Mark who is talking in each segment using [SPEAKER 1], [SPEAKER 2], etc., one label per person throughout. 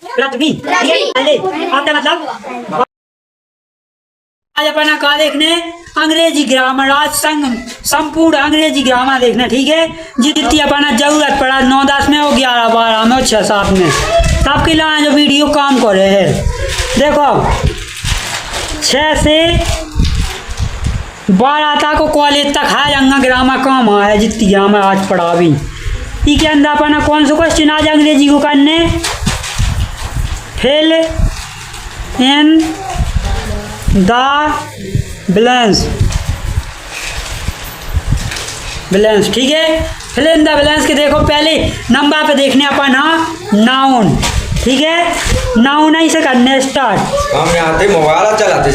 [SPEAKER 1] पृथ्वी, पहले आपका मतलब आज अपना का देखने अंग्रेजी ग्रामर, आज संपूर्ण अंग्रेजी ग्रामर देखना, ठीक है। जितनी अपना जरूरत पड़ा 9, 10 में और 11, 12 में और 6, 7 में सबके लिए जो वीडियो काम कर रहे हैं। देखो 6 से 12 तक कॉलेज तक है अंगा ग्रामर काम आया, जितनी ग्रामर आज पढ़ा भी इसके अंदर अपना कौन सा क्वेश्चन आज अंग्रेजी को करने, फिल इन द ब्लैंक्स, ठीक है। फिल इन द ब्लैंक्स के देखो पहले नंबर पे देखने अपन नाउन, ठीक है। नाउन ऐसे करने स्टार्ट,
[SPEAKER 2] हम यहाँ थे मोबाइल चलाते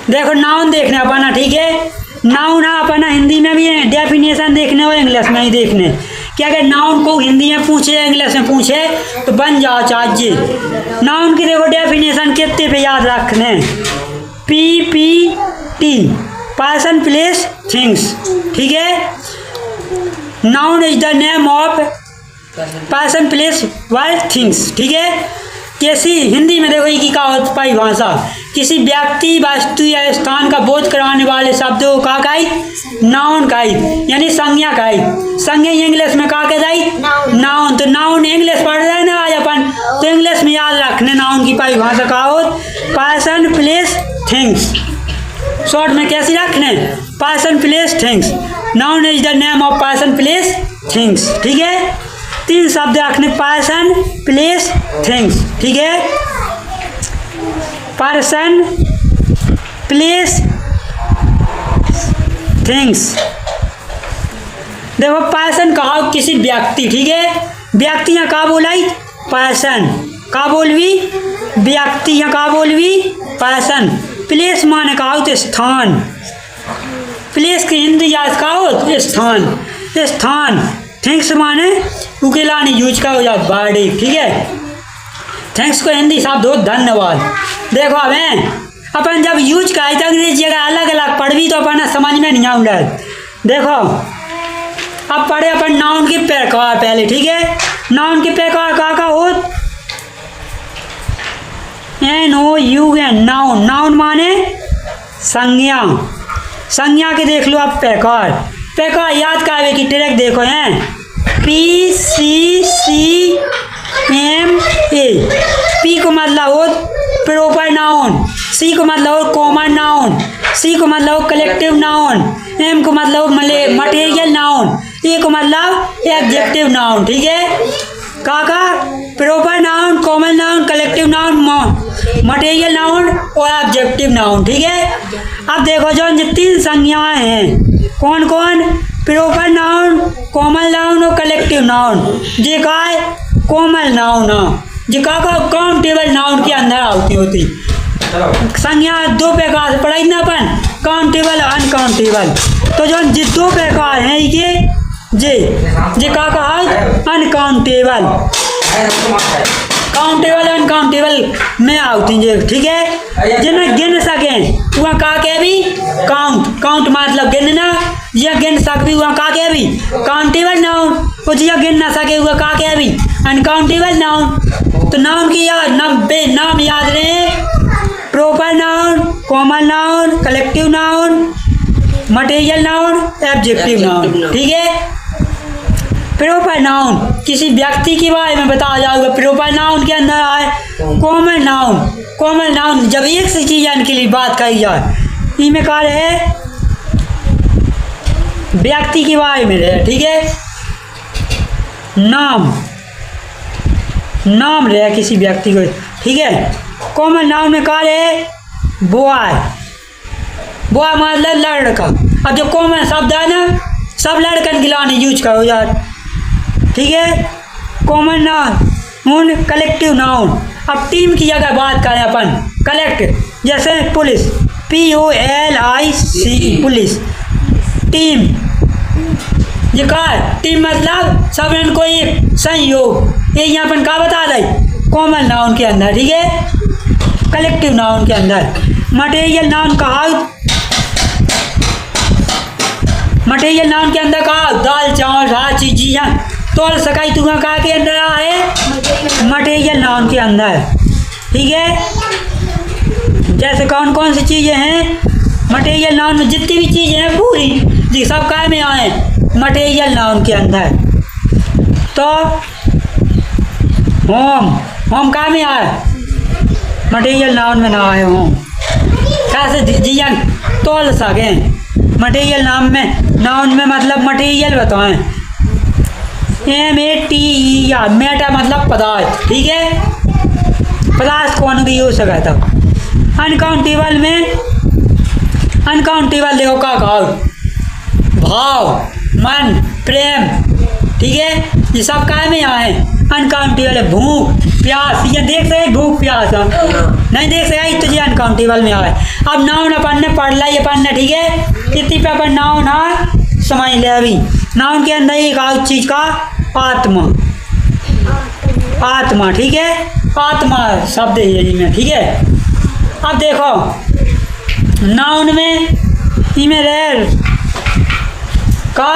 [SPEAKER 1] देखो नाउन देखने अपन, ठीक है। नाउन है अपना हिंदी में भी डेफिनेशन देखने और इंग्लिश में ही देखने, क्या अगर नाउन को हिंदी में पूछे इंग्लिश में पूछे तो बन जाओ चाहिए। नाउन की देखो डेफिनेशन कितने पे याद रखने, PPT पर्सन प्लेस थिंग्स, ठीक है। Noun is the name of person place word things, ठीक है। कैसी हिंदी में देखो की पाई भाषा, किसी व्यक्ति वस्तु या स्थान का बोध कराने वाले शब्दों का काई नाउन काई, यानी संज्ञा काई। संज्ञा इंग्लिश में का के जाई नाउन, तो नाउन इंग्लिश पढ़ रहे हैं ना आज अपन, तो इंग्लिश में याद रखने नाउन की पाई भाषा का हो पर्सन प्लेस थिंग्स, शॉर्ट में कैसे रखने person place things. Noun is the name of person place things, ठीक है। 3 शब्द रखने पर्सन प्लेस थिंग्स, ठीक है। पर्सन प्लेस थिंग्स, देखो पर्सन कहा किसी व्यक्ति, ठीक है। व्यक्ति यहाँ कहा बोलाई पर्सन, का बोलवी व्यक्ति, यहाँ का बोलवी पर्सन। प्लेस माने कहा तो स्थान, प्लेस की हिंदी याद का हो स्थान, स्थान। थैंक्स माने उकेला ने यूज का हो जाए बॉडी, ठीक है। थैंक्स को हिंदी शब्द हो धन्यवाद। देखो हमें अपन जब यूज का है तो अंग्रेजी जगह अलग अलग पढ़वी तो अपन समझ में नहीं आऊँगा। देखो अब पढ़े अपन नाउन के प्रकार पहले, ठीक है। नाउन के प्रकार का हो NOUN, नाउन। नाउन माने संज्ञा, संज्ञा के देख लो आप प्रकार, प्रकार याद का की ट्रैक देखो हैं PCCMA। P को मतलब हो प्रॉपर नाउन, C को मतलब हो कॉमन नाउन, C को मतलब हो कलेक्टिव नाउन, M को मतलब हो मटेरियल नाउन, A को मतलब एडजेक्टिव नाउन, ठीक है। का proper noun, common noun, collective noun, material noun और ऑब्जेक्टिव नाउन, ठीक है। अब देखो जो 3 संज्ञाएं हैं कौन कौन, प्रॉपर नाउन, कॉमन नाउन और कलेक्टिव नाउन। जे का है कॉमन नाउन है, जे का काउंटेबल नाउन के अंदर होती संज्ञा 2 प्रकार से पढ़ाई ना अपन, काउंटेबल अनकाउंटेबल। तो जो 2 प्रकार हैं ये जे का अनकाउंटेबल, काउंटेबल अनकाउंटेबल में आती है, ठीक है। जिन्हें गिन सके वहाँ का के भी काउंट, काउंट मतलब गिनना, या गिन सके वहाँ का के भी काउंटेबल नाउन, और जिया गिन ना सके वह का के भी अनकाउंटेबल नाउन। तो नाउन की याद नाम याद रहे, proper noun, common noun, collective noun, material noun, objective noun, ठीक है। प्रॉपर नाउन किसी व्यक्ति के बारे में बताया जाएगा, प्रॉपर नाउन के अंदर आए कॉमन नाउन। कॉमन नाउन जब एक से चीज के लिए बात कही जाए, इनमें कहा रहे व्यक्ति के बारे में रहे, ठीक है। नाम, नाम रहे किसी व्यक्ति को, ठीक है। कॉमन नाउन में कहा रहे बॉय, बॉय मतलब लड़का। अब जो कॉमन शब्द है ना सब लड़कन के लाने यूज करो यार, ठीक है। Common noun, collective noun. अब टीम की अगर बात करें अपन, कलेक्ट जैसे पुलिस, POLICE पुलिस, टीम। ये का टीम मतलब सब को एक संयोग, ये यहाँ अपन का बता दे कॉमन नाउन के अंदर, ठीक है। कलेक्टिव नाउन के अंदर मटेरियल नाउन कहा, मटेरियल नाउन के अंदर कहा दाल चावल हर चीज़ तोल सकाई तू कहाँ के अंदर है? मटेरियल नाउन के अंदर। ठीक है, जैसे कौन कौन सी चीज़ें हैं मटेरियल नाउन में, जितनी भी चीज़ें हैं पूरी जी सब काय में आए? मटेरियल नाउन के अंदर। तो होम काय में आए? मटेरियल नाउन में ना आए होम। कैसे जिया तोल सकें? मटेरियल नाउन में मतलब मटेरियल बताएं। MATER मेटा मतलब पदार्थ। ठीक है, पदार्थ कौन भी हो सकता था। अनकाउंटेबल में अनकाउंटेबल देखो का भाव, मन, प्रेम। ठीक है, ये सब काय में आए? अनकाउंटेबल है। भूख प्यास, ये देख सके भूख प्यास नहीं देख सके तो ये अनकाउंटेबल में आए। अब नाउन अपन ने पढ़ ला, ये पढ़ना। ठीक है, कितनी पे अपन नाउन है समझ ले। अभी नाउन के अंदर एक और चीज का आत्मा। ठीक है, आत्मा शब्द है जी में। ठीक है, अब देखो नाउन में इमें रेर का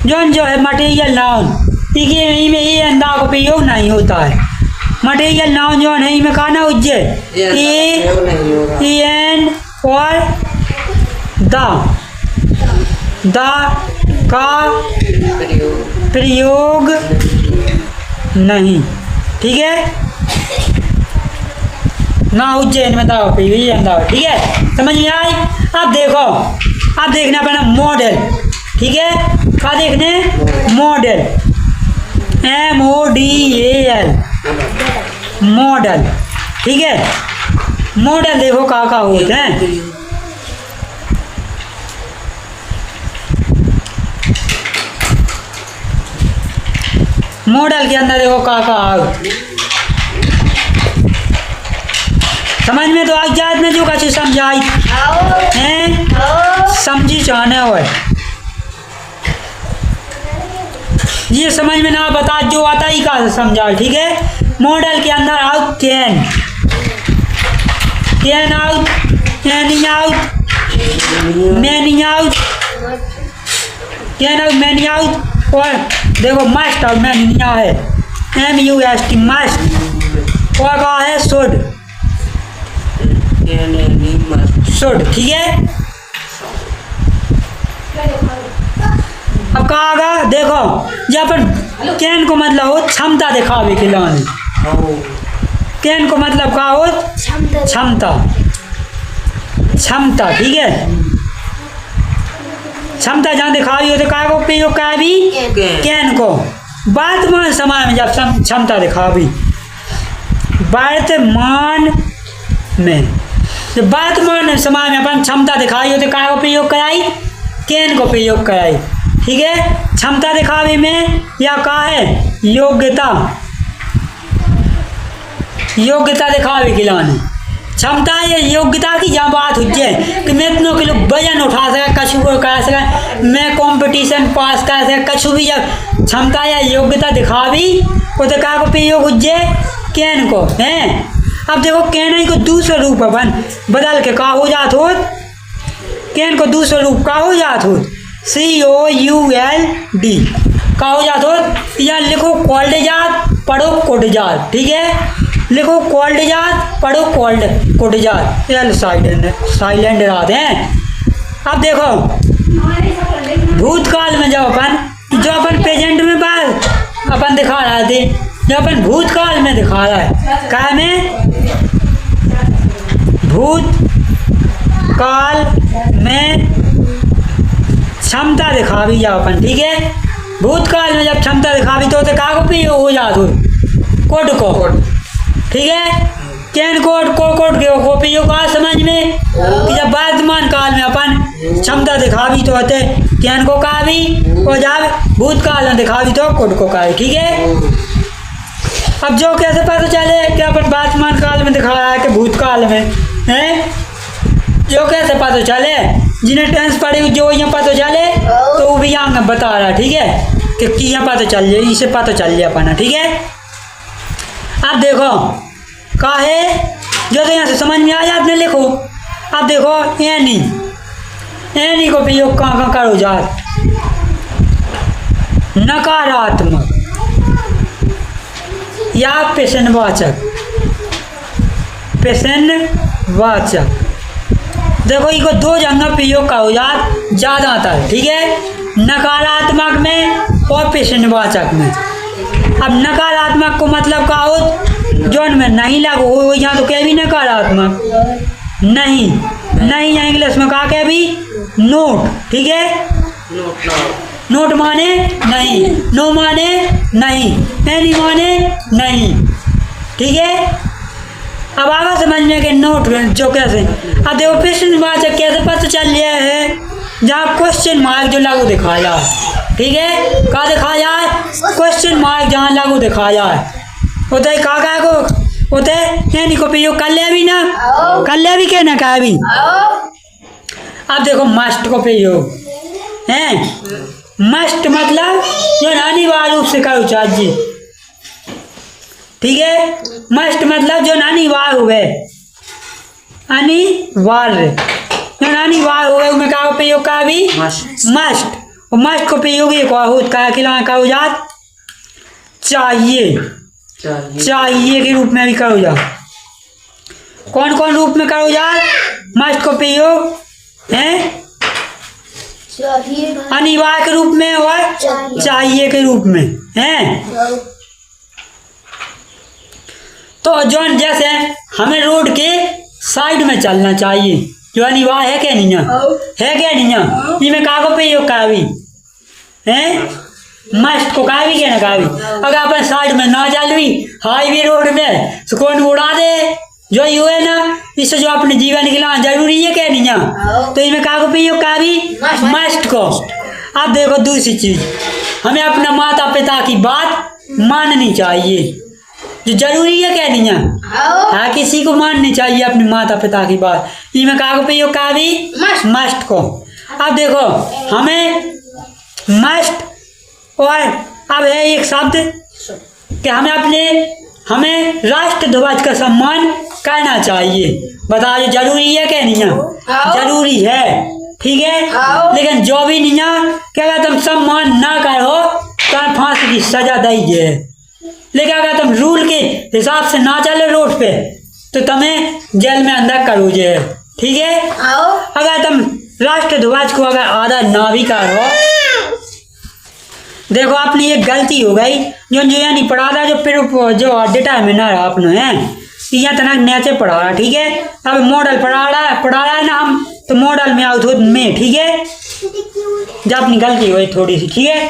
[SPEAKER 1] जो है मटेरियल नाउन, इमें ये अंदा को प्रयोग नहीं होता है। मटेरियल नाउन जो है इमें का ना उज्जे EN और द का प्रयोग नहीं। ठीक है, ना उज्जैन में दाव पे भी अंदा। ठीक है, समझ में आई? अब देखो, अब देखना पड़ा मॉडल। ठीक है, क्या देखने? Model, MODAL model. ठीक है, मॉडल देखो का होते हैं। मॉडल के अंदर देखो का समझ में तो आ जात में जो कछु समझाई हैं समझी चाहने हो ये समझ में ना बता जो आता ही का समझा। ठीक है, मॉडल के अंदर out can out, Canning out, Manning out, can out, Manning out. और देखो मस्ट और मैनिंग है MUST मस्ट। और कहा है शुड। ठीक है, अब कहा आगा देखो जब अपन कैन को मतलब हो क्षमता दिखावे के लाने। कैन को मतलब का हो क्षमता। ठीक है, क्षमता जहाँ दिखावी हो तो का को उपयोग का भी कैन को। वर्तमान समय में जब क्षमता दिखावी, वर्तमान में जब वर्तमान समय में अपन क्षमता दिखाई हो तो का उपयोग कराई? कैन को प्रयोग कराई। ठीक है, क्षमता दिखावे में या का है योग्यता दिखावे के लाने। क्षमता या योग्यता की जहाँ बात हो जाए कि मैं इतनों किलो वजन उठा सका, कछु को कर सका, मैं कंपटीशन पास कर सका, कछु भी जब क्षमता या योग्यता दिखावी वो तो का को प्रयोग हो जाए? कैन को है। अब देखो कैन को दूसरा रूप अपन बदल के का हो जात हो? कैन को दूसरा रूप का हो जात हो? COULD का हो जात हो? या लिखो कोल्ड जात पढ़ो कोड जात। ठीक है, लिखो कोल्ड जात पढ़ो कोड जात। एल साइलेंट रात हैं। अब देखो भूतकाल में जब अपन प्रेजेंट में बात अपन दिखा रहे थे, जब अपन भूतकाल में दिखा रहा है क्या में? भूतकाल में क्षमता दिखावी जा अपन। ठीक है, भूतकाल में जब क्षमता दिखावी तो का को प्रयोग हो जात हो? कोड को। ठीक है, कैन कोड के उपयोग का समझ में कि जब वर्तमान काल में अपन क्षमता दिखावी तो होते कैन को का भी, और जब भूतकाल में दिखावी तो कोड को का भी। ठीक है, अब जो कैसे पता चले कि अपन वर्तमान काल में दिखा रहा है कि भूतकाल में है, जो कैसे पता चले? जिन्हें टेंस पढ़ी जो यहाँ पता चले तो वो भी यहाँ बता रहा। ठीक है, कि यहाँ पता चल जाए, इसे पता चल जाए अपना। ठीक है, अब देखो का है जो तो यहाँ से समझ में आ जाते लिखो। अब देखो एनी को प्रयोग कहाँ करो जात? नकारात्मक या प्रश्नवाचक। प्रश्नवाचक देखो इनको दो जगह प्रयोग का औजार ज़्यादा आता है, ठीक है, नकारात्मक में और प्रश्नवाचक में। अब नकारात्मक को मतलब का हो जोन में नहीं लागू हो यहाँ तो क्या भी नकारात्मक नहीं, नहीं या इंग्लिश में कहा क्या भी नोट, ठीक है, नोट माने नहीं, नो माने नहीं, एनी माने नहीं, ठीक है। अब आगे समझ में कि नोट जो कैसे, अब देखो प्रश्नवाचक कैसे पता चल गया है, जहाँ क्वेश्चन मार्क जो लागू दिखाया है, ठीक है, कहाँ दिखाया है, क्वेश्चन मार्क जहाँ लागू दिखाया है होता है कहा को होते यानी को प्रयोग कर लिया भी ना, कर लिया भी क्या ना कहा भी। अब देखो मस्ट को प्रयोग है, मस्ट मतलब जो अनिवार्य रूप से करो चाहिए, ठीक है, मस्ट मतलब जो अनिवार्य हुए, अनिवार्य जो अनिवार्य हुए उसमें का प्रयोग का भी मस्ट, और मस्ट को प्रयोग ये का औजार चाहिए, चाहिए के रूप में भी करो जा। कौन कौन रूप में करो जा मस्ट को प्रयोग है, अनिवार्य के रूप में और चाहिए के रूप में है। तो जौन जैसे हमें रोड के साइड में चलना चाहिए, जो अनिवार्य है क्या नहीं है क्या नहीं है, इसमें का को प्रयोग का भी है, मस्ट को कहा भी क्या ना कहा भी। अगर अपन साइड में ना चलवी हाईवे रोड में तो कौन उड़ा दे, जो यू है ना, इससे जो अपने जीवन निकलना जरूरी है क्या नहीं है, तो इसमें का को प्रयोग का भी मस्ट को। अब देखो दूसरी चीज, हमें अपना माता पिता की बात माननी चाहिए, जो जरूरी है क्या नहीं है, हाँ किसी को माननी चाहिए अपने माता पिता की बात, इसमें का को प्रयोग का भी मस्ट को। अब देखो हमें मस्ट और अब है एक शब्द कि हमें राष्ट्र ध्वज का सम्मान करना चाहिए, बताओ जरूरी है क्या नहीं है, जरूरी है, ठीक है, लेकिन जो भी नहीं है कि अगर तुम सम्मान ना करो तो फांसी की सजा दीजिए, लेकिन अगर तुम रूल के हिसाब से ना चलो रोड पे तो तुम्हें जेल में अंदर करोगे, ठीक है। अगर तुम राष्ट्र ध्वज को अगर आदर ना भी करो, देखो अपनी एक गलती हो गई, जो यानी पढ़ा था जो डिटरमिनर है अपने है यहाँ तक नीचे पढ़ा रहा, ठीक है। अब मॉडल पढ़ा रहा है ना हम, तो मॉडल में आओ में, ठीक है, जब अपनी गलती हुई थोड़ी सी, ठीक है,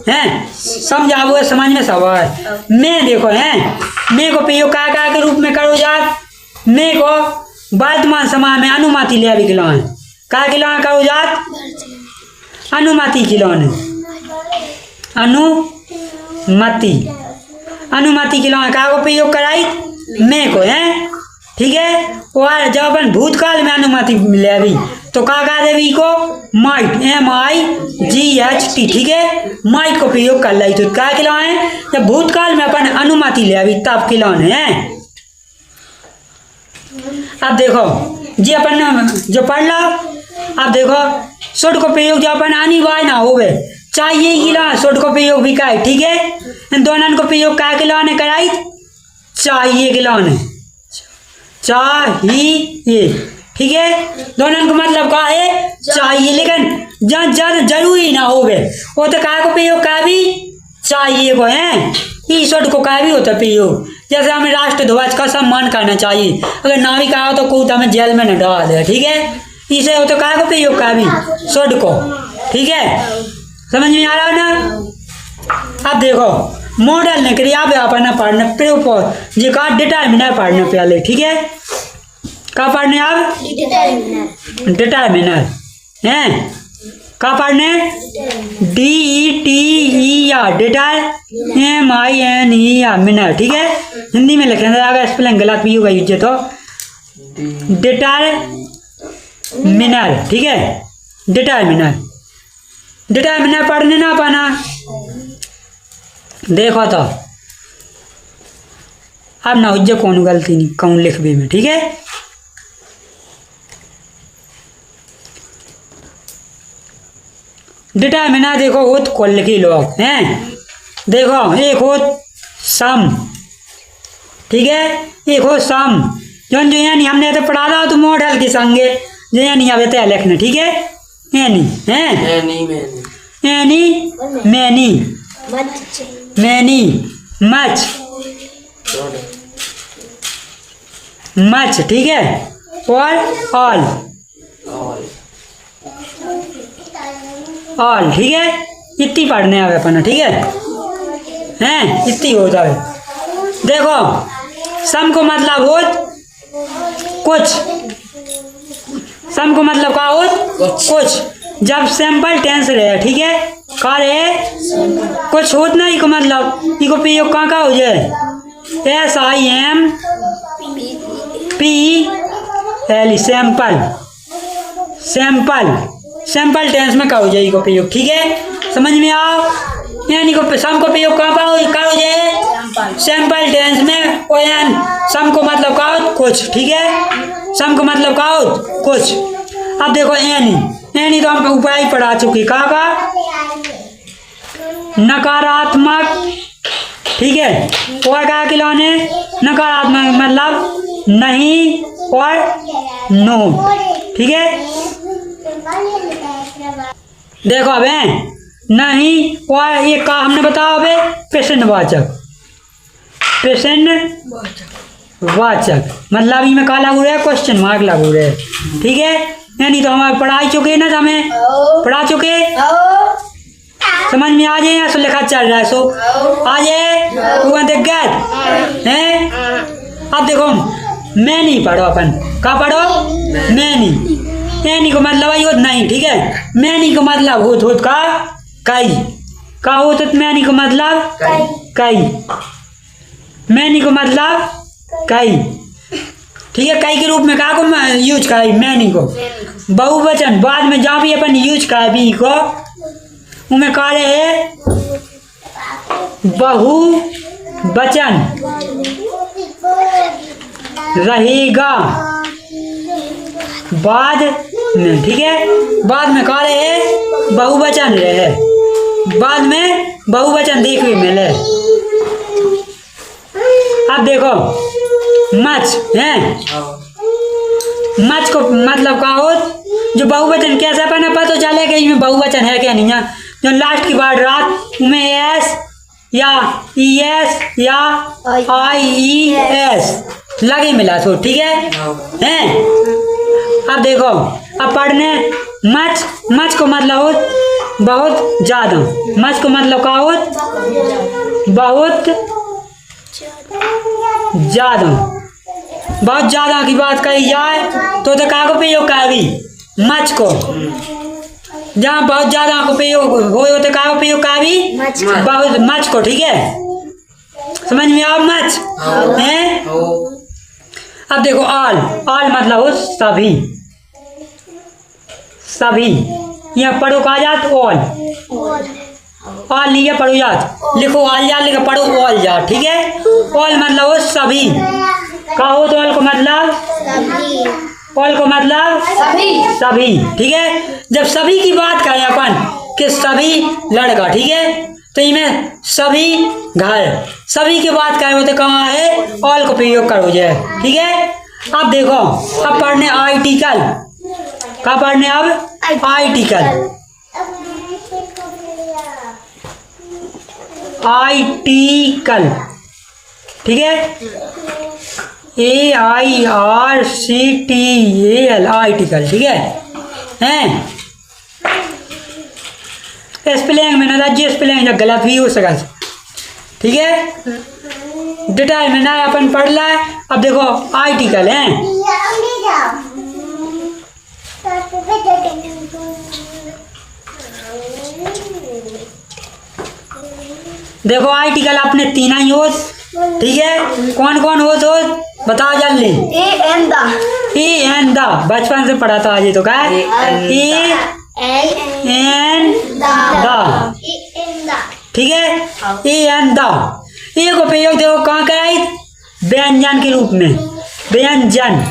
[SPEAKER 1] हैं समझा वो समझ में सब है। मैं देखो है, मैं को प्रयोग का के रूप में करो यार, मैं को वर्तमान समय में अनुमति ले भी खिलौने का खिलौना करो यार, अनुमति खिलौने, अनुमति खिलौना का को प्रयोग कराई मैं को है, ठीक है। और जब अपन भूतकाल में अनुमति ले अभी तो का देवी को माइट MIGHT, ठीक है, माइट को प्रयोग कर लाई तो क्या खिलौने, जब भूतकाल में अपन अनुमति ले अभी तब खिलौने हैं। अब देखो जी अपन जो पढ़ लो, अब देखो शुद्ध को प्रयोग जो अपन अनिवार्य ना हो चाहिए खिलौना, शुद्ध को प्रयोग भी कराई, ठीक है, इन दोनों को प्रयोग क्या खिलौने कराई, चाहिए खिलौने, चाहिए, ठीक है, दोनों को मतलब क्या है चाहिए, लेकिन जहाँ जरूरी ना हो वो तो क्या को प्रयोग का भी चाहिए को है, ईश्वर को क्या भी होता प्रयोग, जैसे हमें राष्ट्र ध्वज का सम्मान करना चाहिए, अगर ना भी कहा तो कोई हमें जेल में न डाल दे, ठीक है, इसे हो तो क्या को प्रयोग का भी शुद्ध को, ठीक है, समझ में आ रहा है ना। अब देखो मॉडल ने क्रिया व्यापन पढ़ने प्रयोग जी का डिटरमिनर पढ़ने पहले, ठीक है, क्या पढ़ने आप डिटरमिनर हैं, क्या पढ़ने DETER DETERMINER, ठीक है, हिंदी में लिखेंगे, अगर स्पेलिंग गलत भी होगा यूज तो डिटरमिनर, ठीक है, डिटरमिनर पढ़ने ना पाना, देखो तो अब ना उज्जै कौन गलती नहीं कौन लिखबे में, ठीक है। डिटरमिनर देखो होत कुल की लोग हैं। देखो एक होत सम, ठीक है, एक हो सम जो जो यानी हमने तो पढ़ा था तो मॉडल के संगे जो यानी अब तो लिखना, ठीक है। यानी हैं any many many much much, ठीक है, और ऑल ऑल, ठीक है। इतनी पढ़ने आवे अपना, ठीक है, हैं इतनी हो जाए। देखो सम को मतलब हो कुछ, सम को मतलब का हो कुछ, जब सैंपल टेंस रहे, ठीक है, का रहे कुछ होत ना, इको मतलब इको प्रयोग का हो जाए SIMPL सैंपल, सैंपल सैंपल टेंस में का हो जाए इको प्रयोग, ठीक है, समझ में आओ। यानी को सम को प्रयोग कहाँ हो जाए सैंपल टेंस में, ओ एन सम को मतलब का हो कुछ, ठीक है, सम को मतलब का हो कुछ। अब देखो एनी तो हम ऊपर ही पढ़ा चुकी, कहाँ का नकारात्मक, ठीक है, और क्या खिलौने नकारात्मक मतलब नहीं और नो, ठीक है। देखो अब नहीं और ये का हमने बताया अबे प्रश्नवाचक, प्रश्नवाचक मतलब इनमें का लागू रहे क्वेश्चन मार्क लागू रहे, ठीक है। यानी तो हमारे पढ़ाई चुके ना, हमें पढ़ा चुके, समझ में आ जाए। सो लिखा चल रहा है, सो आ जाए देख गए हैं। अब देखो मैं नहीं पढ़ो, अपन का पढ़ो मैं नहीं को मतलब आई होत नहीं, ठीक है, मैं नहीं को मतलब होत का कई का होत, मैं नहीं को मतलब कई, मैं नहीं को मतलब कई, ठीक है, कई के रूप में का को यूज का मैं नहीं को बहुवचन बाद में जहाँ भी अपन यूज का भी को उनमें का रहे बहुवचन रहेगा बाद में, ठीक है, बाद में का रहे बहुवचन रहे, बाद में बहुवचन देखने मिले। अब देखो मच है, मच को मतलब का हो जो बहुवचन कैसे अपन पता चले कि इसमें बहुवचन है क्या नहीं है, जो लास्ट की बार रात में एस या ES या IES लगे मिला सो, ठीक है हैं। अब देखो अब पढ़ने मच को मतलब हो बहुत ज्यादा, मच को मतलब का हो बहुत ज्यादा, बहुत ज्यादा की बात कही जाए तो का को प्रयोग का भी मच को, जहाँ बहुत ज्यादा को प्रयोग हो तो का को प्रयोग का भी बहुत मच को, ठीक है, समझ में आओ मच हैं। अब देखो ऑल मतलब हो सभी, सभी यहाँ पढ़ो का जात ऑल लिया पढ़ो जात, लिखो ऑल जात लिखो पढ़ो ऑल जात, ठीक है। ऑल मतलब हो सभी का हो तो ऑल को मतलब सभी, ठीक है। जब सभी की बात करें अपन कि सभी लड़का, ठीक है, तो इनमें सभी घर सभी की बात करें तो कहाँ है ऑल को प्रयोग करो जाए, ठीक है। अब देखो अब पढ़ने आर्टिकल का पढ़ने अब आर्टिकल ठीक है, AIRCTAL आर्टिकल, ठीक है हैं। स्पेलिंग में ना जी स्पेलिंग गलत भी हो सका, ठीक है। डिटरमिनर अपन पढ़ ला है। अब देखो आर्टिकल है, देखो आर्टिकल अपने तीन ही हो, ठीक है। कौन कौन हो तो बताओ जल्दी। ए एन द बचपन से पढ़ा था आज तो क्या ए एन द, ठीक है। ए एन द ए को प्रयोग देखो कहाँ कराई व्यंजन के रूप में, व्यंजन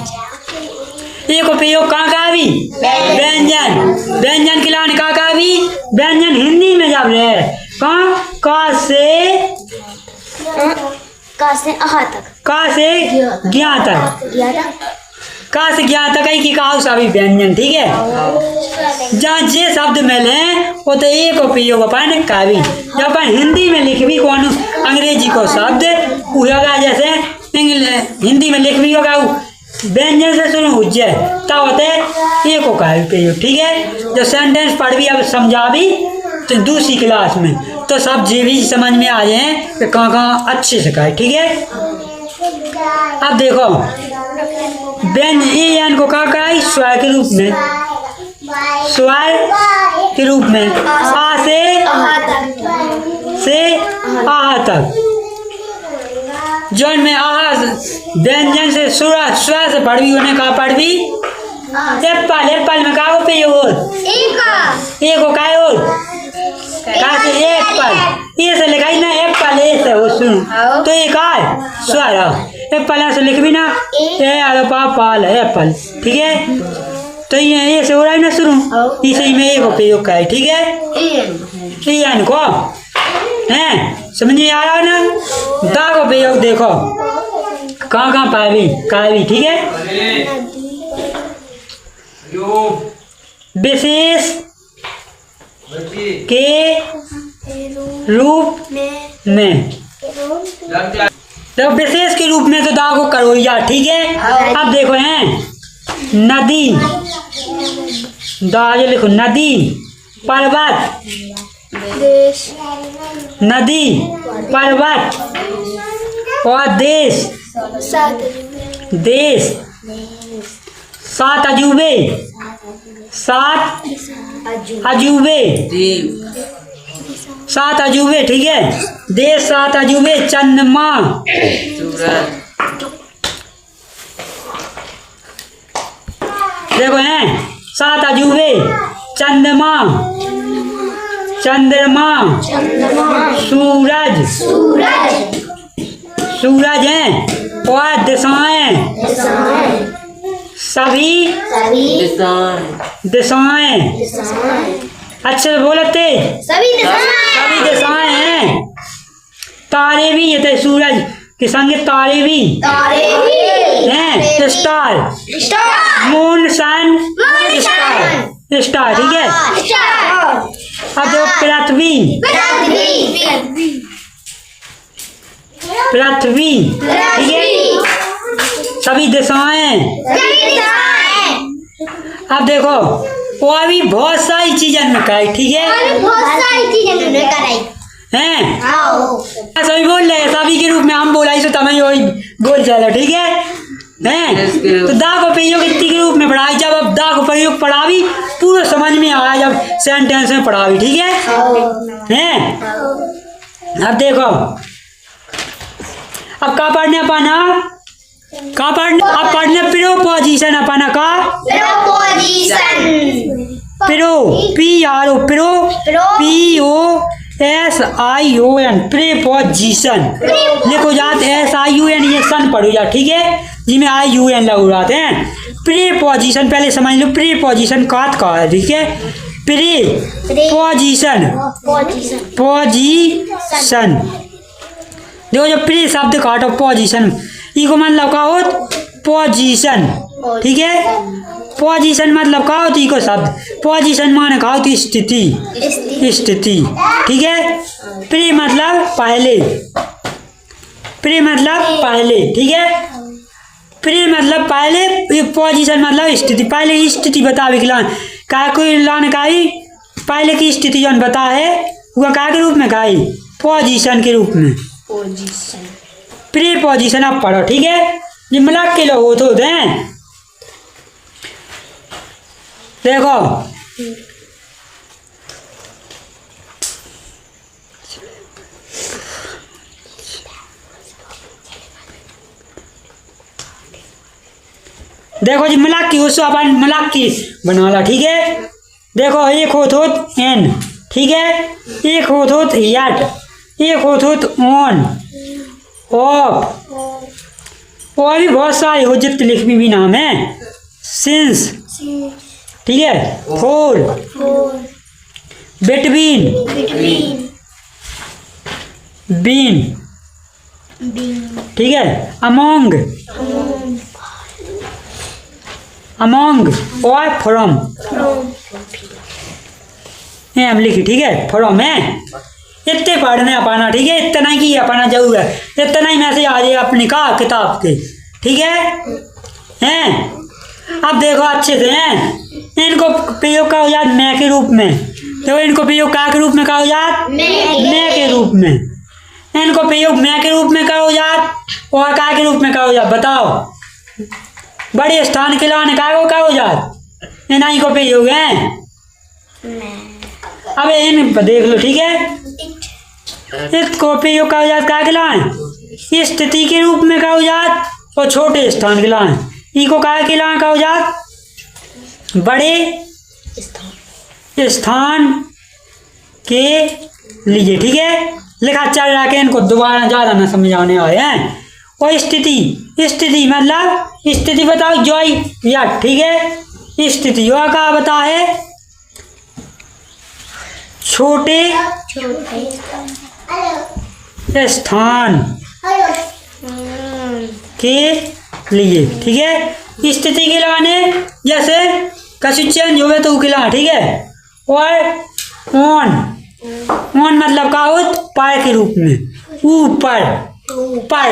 [SPEAKER 1] एक उपयोग कहाँ भी व्यंजन, व्यंजन के लाने कहाँ भी व्यंजन हिंदी में जब रहे कहाँ का से
[SPEAKER 3] अहा तक,
[SPEAKER 1] का से ज्ञा तक, का से ज्ञा तक ही की कहा सभी व्यंजन। ठीक है, जहाँ जे शब्द मिले वो तो एक उपयोग अपन का भी जब अपन हिंदी में लिख भी कौन अंग्रेजी को शब्द होगा जैसे हिंदी में लिख भी होगा व्यंजन से शुरू हो जाए तब होते एक को का उपयोग। ठीक है, जब सेंटेंस पढ़ भी अब समझा भी तो दूसरी क्लास में तो सब जे भी समझ में आ जाए कि कहाँ कहाँ अच्छे से कहे। ठीक है, अब देखो व्यंजन को कहा है स्वर के रूप में, स्वर के रूप में आ से आहा तक, जौन में आहा व्यंजन से स्वर से पढ़ भी होने का पढ़ भी एप्पल, एप्पल में कहा उपयोग एक हो का और कहा से एप्पल ये से लिखाई ना एप्पल ए से वो सुन तो एक है स्वर एप्पल से लिख भी ना ए आलो पाल है एप्पल। ठीक है, तो ये से हो रहा है ना शुरू इसी में एक उपयोग का है। ठीक है, ये इनको हैं समझ में आ रहा है ना। दा को उपयोग देखो कहाँ कहाँ पावी का भी। ठीक है, विशेष के रूप में तो विशेष के रूप में तो दा को करो यार। ठीक है, अब देखो हैं नदी, दा जो लिखो नदी, पर्वत, नदी, पर्वत और देश, देश, सात अजूबे, सात अजूबे, सात अजूबे। ठीक है, देश सात अजूबे, चंद्रमा, देखो हैं सात अजूबे, चंद्रमा, चंद्रमा, सूरज, सूरज हैं और दिशाएं, सभी दिशाएं, अच्छे बोलते सभी दिशाएं हैं। तारे भी ये सूरज के संग तारे भी हैं, स्टार, मून, सन, स्टार, स्टार। ठीक है, अब देखो पृथ्वी, पृथ्वी। ठीक है, सभी दिशाएं। अब देखो और भी बहुत सारी चीजें में कराई। ठीक है, हैं सभी बोल रहे सभी के रूप में हम बोला इसे तमें वही बोल चला। ठीक है, हैं तो दा को प्रयोग इतनी के रूप में पढ़ाई, जब अब दा को प्रयोग पढ़ा भी पूरा समझ में आया जब सेंटेंस में पढ़ा भी। ठीक है, हैं अब देखो अब का पढ़ने अपना का पढ़ने अब पढ़ने प्रोपोजिशन अपना का pro P R O pro P O S I O N preposition लिखो जाते एस आई यू एन ये सन पढ़ो जा। ठीक है, जिसमें आई यू एन लगो जाते हैं। प्रीपोजिशन पहले समझ लो प्रीपोजिशन का है। ठीक है, प्रीपोजिशन पोजिशन देखो जो प्री शब्द काटो पोजिशन इको मतलब का हो पोजिशन। ठीक है, पोजिशन मतलब का होती इको शब्द पोजिशन माने का होती स्थिति, स्थिति। ठीक है, प्री मतलब पहले, प्री मतलब पहले। ठीक है, प्री मतलब पहले, पोजिशन मतलब स्थिति, पहले स्थिति बता विकलान का कोई लाने का ही पहले की स्थिति जो बता है वह का के रूप में का ही पोजिशन के रूप में प्री पोजिशन आप पढ़ो। ठीक है, ये मिला के लोग होते हैं। देखो देखो जी मिला की उसको अपन मिला की बना ला। ठीक है, देखो एक होत एन। ठीक है, एक होत यट, एक होत ऑन ऑफ और भी बहुत सारे हो जितने लिख भी नाम है। सिंस, ठीक है, फॉर, बिटवीन, बीन, ठीक है, अमोंग, और फ्रॉम, ये हम लिखी, ठीक है, फ्रॉम है। इतने पढ़ने पाना, ठीक है, इतना ही अपना जरूर है, इतना ही मैसेज आ जाएगा अपनी का किताब के, ठीक है हैं। अब देखो अच्छे से हैं, इनको प्रयोग का औजात मैं के रूप में, तो इनको प्रयोग का के रूप में का औजात मैं के रूप में, इनको प्रयोग मैं के रूप में का औजात और का के रूप में का औजात। बताओ बड़े स्थान के लाने का औजात इन्हीं को प्रयोग है। अब इन देख लो, ठीक है, इसको प्रयोग का औजात का के लाए स्थिति के रूप में का औजात और छोटे स्थान के लाए इको का के लाए का औजात बड़े स्थान के लिए, ठीक है। लिखा चल रहा के इनको दोबारा ज्यादा ना समझाने आए हैं। और स्थिति मतलब स्थिति बताओ जॉय या, ठीक है, स्थिति यो का बता है छोटे स्थान के लिए, ठीक है। स्थिति के लाने जैसे कछु चेंज हो तो खिला, ठीक है। और ऑन मतलब का पार के रूप में ऊपर,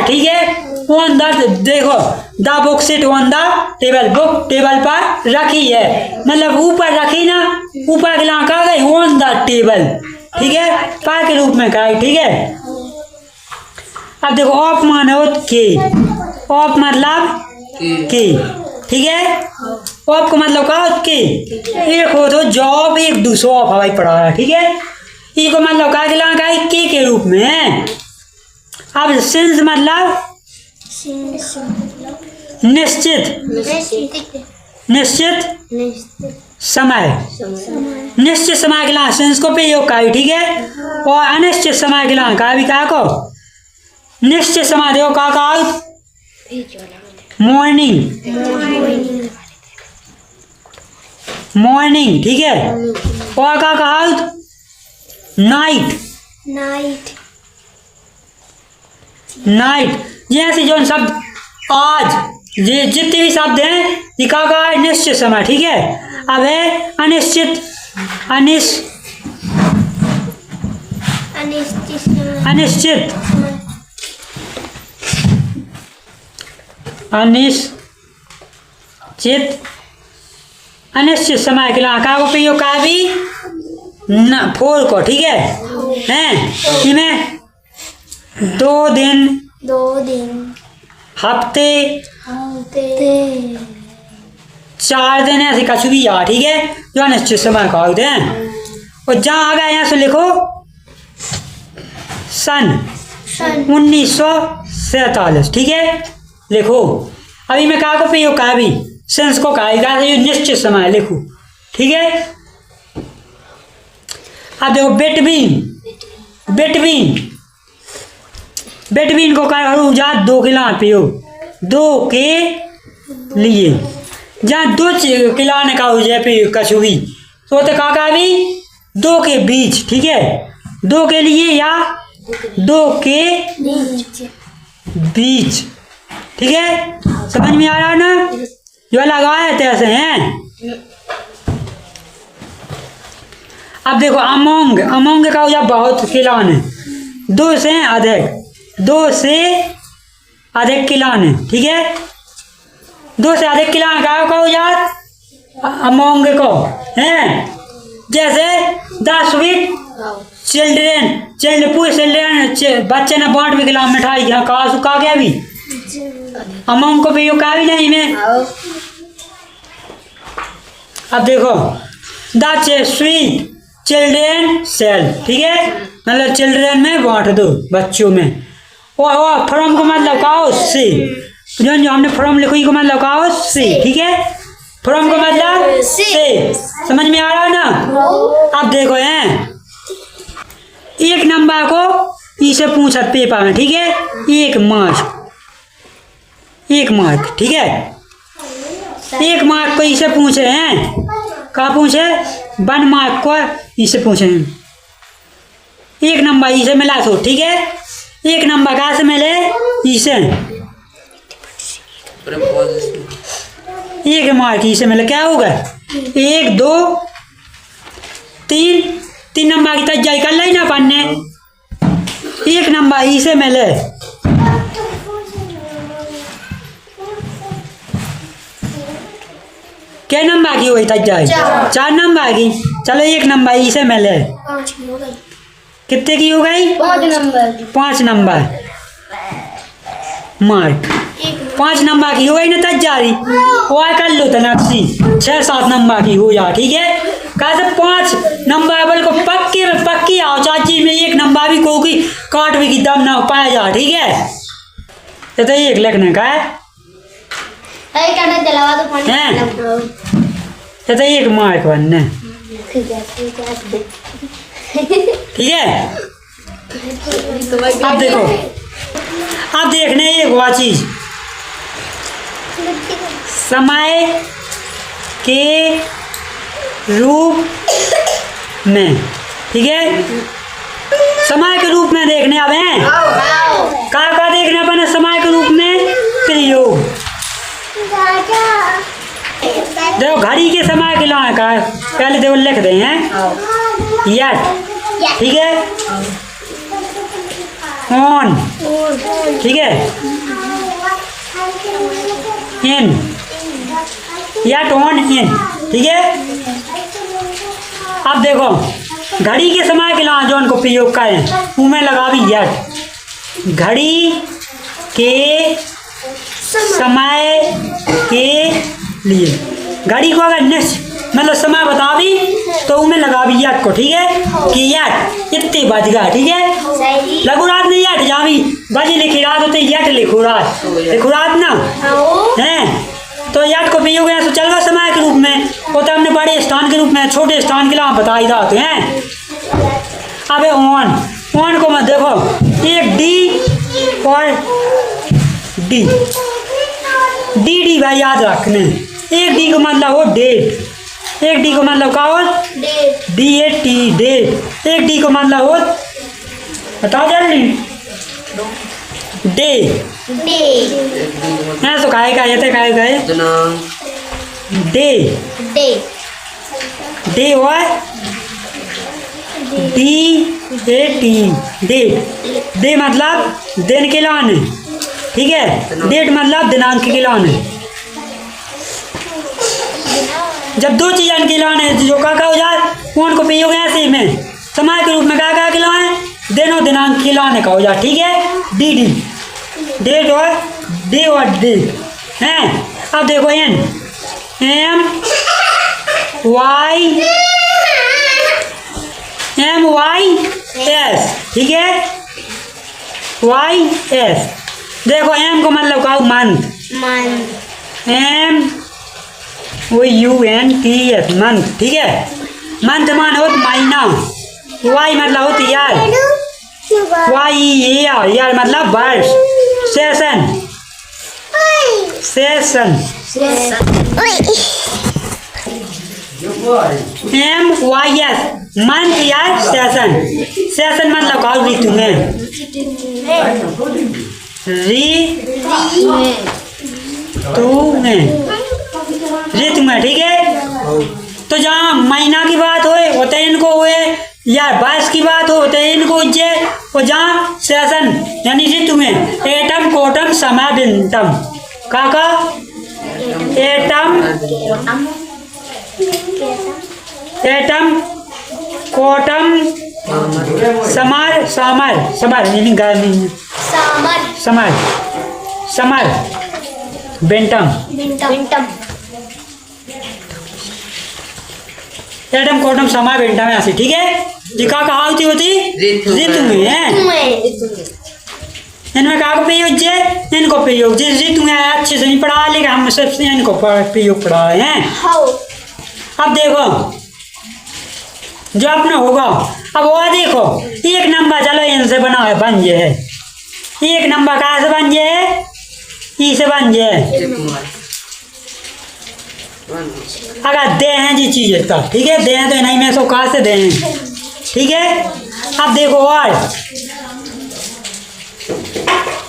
[SPEAKER 1] ठीक है। ऑन द, देखो the book sit on the table, book table पर रखी है मतलब ऊपर रखी ना, ऊपर के ला कहा गई ऑन द टेबल, ठीक है, पार के रूप में कहा, ठीक है। अब देखो ऑफ माने के, ऑफ मतलब के, ठीक है। ऑफ का मतलब का के, एक हो तो जॉब, एक दूसरा ऑफ हवाई पड़ा है, ठीक है। ई को मतलब का ला कहा के रूप में है। अब सिंस मतलब निश्चित समय, निश्चित समय के ला सिंस को प्रयोग का, ठीक है। और अनिश्चित समय के ला का भी कहा को निश्चित समय देखो का मॉर्निंग, ठीक है। और का कहा नाइट, जैसे जो शब्द आज ये जितने भी शब्द हैं ये का निश्चित समय, ठीक है। अब है अनिश्चित, अनिश्चित समय के लिए का उपयोग का भी न फोर को, ठीक है हैं। इनमें 2 दिन, हफ्ते, 4 दिन ऐसे कछ भी आ, ठीक है, जो अनिश्चित समय का होते हैं। और जहाँ आ गया यहाँ से लिखो सन 1947, ठीक है, लिखो। अभी मैं कहा को प्रयोग का भी सेंस को कहा निश्चित समय लिखो, ठीक है। अब देखो बिटवीन को कहा 2 के ला प्रयोग, 2 के लिए, जहाँ 2 किलाने का हो जाए प्रयोग कछु भी तो का भी 2 के बीच, ठीक है, 2 के लिए या 2 के बीच, ठीक है। समझ में आ रहा है ना, जो लगाए थे ऐसे हैं। अब देखो अमोंग का हो जा बहुत किलान है, 2 से अधिक किलान, ठीक है। 2 से अधिक किलान का हो जा अमोंग को है। जैसे 10 स्वीट चिल्ड्रेन बच्चे ने बांट भी खिला मिठाई, यहाँ का क्या भी अमोंग को भी का भी नहीं में। अब देखो द स्वीट चिल्ड्रेन सेल, ठीक है, मतलब चिल्ड्रेन में बांट दो, बच्चों में। और फ्रॉम को मतलब का से, जो हमने फ्रॉम लिखी को मतलब का से, ठीक है। फ्रॉम को मतलब से, समझ में आ रहा है ना। अब देखो हैं 1 नंबर को इसे पूछा पेपर में, ठीक है, 1 मार्क, ठीक है। 1 मार्क को इसे पूछे हैं, कहाँ पूछे 1 मार्क को इसे पूछे हैं। 1 नंबर इसे मिला तो ठीक है, 1 नंबर कहाँ से मिले इसे, 1 मार्क इसे मिले, क्या होगा 1 2 3 नंबर की तैयारी कर ली ना पढ़ने। 1 नंबर इसे मिले, क्या नंबर की हुई तैयारी 4 नंबर की। चलो 1 नंबर इसे मिले, कितने की हो गई 5 नंबर मार्क, 5 नंबर की हो गई ना तैयारी। और कर लो तनाक्षी 6-7 नंबर की हो जा, ठीक है। कैसे 5 नंबर बल को पक्की आओ चाची में 1 नंबर भी को की काट भी की दम ना पाया जा, ठीक है। तो 1 लिखने का है, तो 1 मार्क बनने, ठीक है। अब देखो, अब देखने एक हुआ चीज, समय के रूप में, ठीक है। समय के रूप में देखने अब हैं, का देखने अपन समय के रूप में प्रयोग। देखो घड़ी के समय के लिए का पहले देखो लिख दे हैं यट, ठीक है, ऑन, ठीक है, इन, यट ऑन इन, ठीक है। अब देखो घड़ी के समय के लिए जो उनको प्रयोग करें उनमें लगा भी यट, घड़ी के समय के लिए, घड़ी को अगर मतलब समय बता भी तो उनमें लगा भी यट को, ठीक है, कि यट इतने बज गया, ठीक है। लगू रात नहीं यट जहाँ भी बजे लिखी रात होते यट लिखो रात ना है, तो यट को प्रयोग है तो चल गया समय के रूप में। वो तो हमने बड़े स्थान के रूप में छोटे स्थान के लिए बता ही जाते हैं। अब ऑन को मत देखो, एक डी और डी भाई याद रखने, एक डी को मतलब हो डेट, एक डी को मतलब क्या हो DAT डेट, एक डी को मतलब हो बताओ जल्दी डे, है तो काय डे हुआ DAT डेट, डे मतलब दिन के लाने, ठीक है, डेट मतलब दिनांक के लाने। जब दो चीज़ के लाने जो का हो जाए उनको प्रयोग है ऐसे में समय के रूप में का खिलाएं दिन और दिनांक खिलाने का हो जाए, ठीक है। डी डेट और डे और डे हैं। अब देखो एम वाई एस, ठीक है, वाई एस। देखो एम को मतलब का मंथ, MUNTH मंथ, ठीक है। मंथ मान हो महीना, वाई मतलब होती यार, यार मतलब वर्ष, सेशन MYS मंथ यार सेशन मतलब का ऋतु में, ऋतु में, ठीक है। तो जहाँ महीना की बात होते हैं इनको हुए या वर्ष की बात होते हैं इनको उज्जे, और जहाँ सेशन यानी ऋतु में एटम कोटम समय बिंटम काका एटम कोटम समर मीनिंग समर बेंटम एटम कोटम समय बेंटम है ऐसे, ठीक है। टीका कहाँ होती ऋतु में है, इनमें कहा प्रयोग इनको प्रयोग जिस ऋतु में अच्छे से नहीं पढ़ा, लेकिन हम सबसे इनको प्रयोग पढ़ा रहे हैं। अब देखो जो अपना होगा, अब वो देखो एक नंबर चलो इनसे बना है बन जे है, एक नंबर कहाँ से बन जे है, ई से बन जे है, अगर दे हैं जी चीज़ तो ठीक है, दे हैं तो नहीं में सो कहाँ से दे हैं, ठीक है। अब देखो और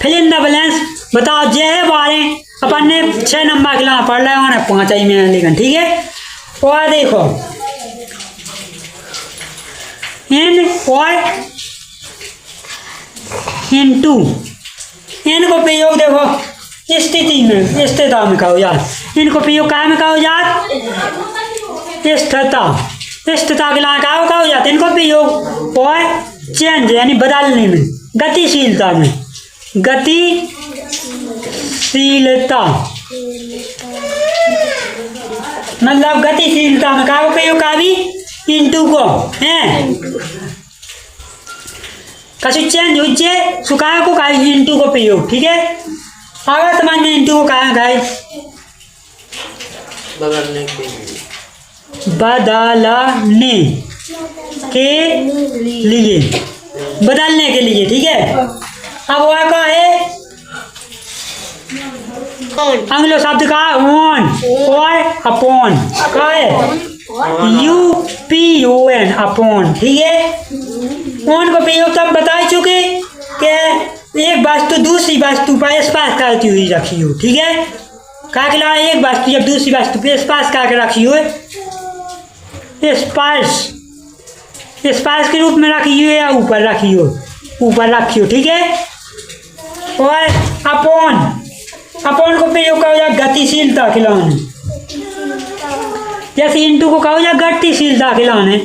[SPEAKER 1] फिल इन द बैलेंस, बताओ जे है 12, अपन ने 6 नंबर के लिए पढ़ रहे हो 5 ही में लिखन, ठीक है। और देखो इन और इनटू, इनको प्रयोग देखो स्थिति में, स्थिरता में कहो यार, इनको प्रयोग क्या में कहो यार, स्थिरता, स्थिरता के लिए क्या कहो जाते इनको प्रयोग। और चेंज यानी बदलने में, गतिशीलता में, गतिशीलता मतलब गतिशीलता में क्या प्रयोग का भी इनटू को है, कछु चेंज हुई सुखाए को कहा इनटू को प्रयोग, ठीक है। अगर समझ में इनटू को कहा गाय बदलने के लिए, बदलने के लिए, ठीक है। अब वह का है आंग्लो शब्द का ऑन और अपॉन का है UPON अपॉन, ठीक है। ऑन को प्रयोग तब बता चुके कि एक वस्तु दूसरी वस्तु पर स्पर्श करती हुई रखी हो, ठीक है। क्या खिला एक वस्तु जब दूसरी वस्तु पर स्पर्श करके रखी हो, स्पर्श, स्पर्श के रूप में रखी हो या ऊपर रखी हो, ऊपर रखी हो, ठीक है। और अपॉन, अपॉन को प्रयोग कहो या गतिशीलता खिलाने, जैसे इनटू को कहो या गतिशीलता खिलाने